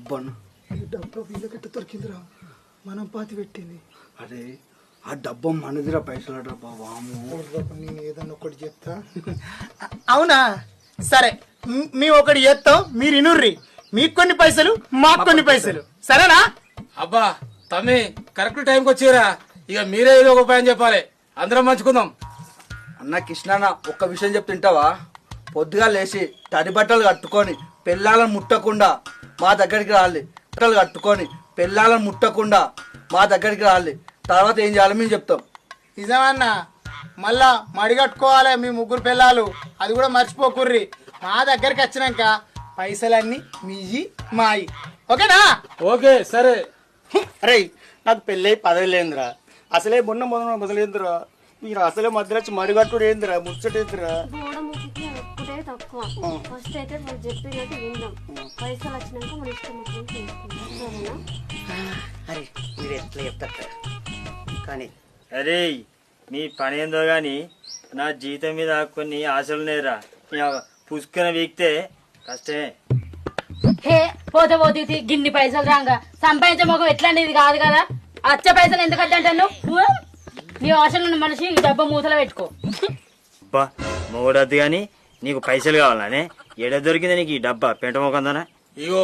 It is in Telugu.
అబ్బను ఈ డబ్బా వీళ్ళకెట్ట దొరికిందిరా? మనం పాతి పెట్టింది. అరే ఆ డబ్బా మనదిరా, పైసల డబ్బా. వాము నేను ఏదన్నా ఒకటి చెప్తా. అవునా? సరే, మేము ఒకటి చేస్తాం, మీరు ఇనుర్రి. మీకు కొన్ని పైసలు, మాకు కొన్ని పైసలు, సరేనా? అబ్బా తమ్మి కరెక్ట్ టైంకి వచ్చిరా. ఇక మీరే ఏదో ఒక ఉపాయం చెప్పాలి, అందరం మంచుకుందాం. అన్న కృష్ణన్న, ఒక్క విషయం చెప్తుంటావా? పొద్దుగా లేచి తడి బట్టలు కట్టుకొని పెళ్ళాలను ముట్టకుండా మా దగ్గరికి రాలి. బట్టలు కట్టుకొని పెళ్ళాలను ముట్టకుండా మా దగ్గరికి రాలి. తర్వాత ఏం చేయాలో మేము చెప్తాం. నిజమన్నా, మళ్ళా మడి కట్టుకోవాలి మీ ముగ్గురు పిల్లలు, అది కూడా మర్చిపోకుర్రి. మా దగ్గరికి వచ్చినాక పైసలన్నీ మీయి మాయి, ఓకేనా? ఓకే సరే. అరే నాకు పెళ్ళై పదవి లేదురా, అసలే మొదలైందిరా. మీరు అసలే మధ్యలో వచ్చి మడిగట్టుడు ఏందిరా, ముచ్చటేందిరా? గోడముఖికి ఒక్కటే తక్కువ. ఫస్ట్ అయితే వాళ్ళు చెప్పినట్టు విందాం, పైసలు వచ్చినాక మన ఇష్టం వచ్చినట్టు చేసుకుందాం. అరే మీరు ఎట్లా చెప్తారు కానీ అరే మీ పని ఏందో గాని నా జీతం మీద కొన్ని ఆశలు నేరా. పుష్కన వీక్తే కష్టమే. హే పోతే పోతే గిన్ని పైసలు రాగా సంపాదించే మొగం ఎట్లాంటిది కాదు కదా. అచ్చ పైసలు ఎందుకంటే అంటాను నీ ఆశలు మనిషి డబ్బా మూతలో పెట్టుకో. అబ్బా మొగడద్దు గాని నీకు పైసలు కావాలనే. ఎడ దొరికింది నీకు ఈ డబ్బా పెంట మొకందానా? ఇగో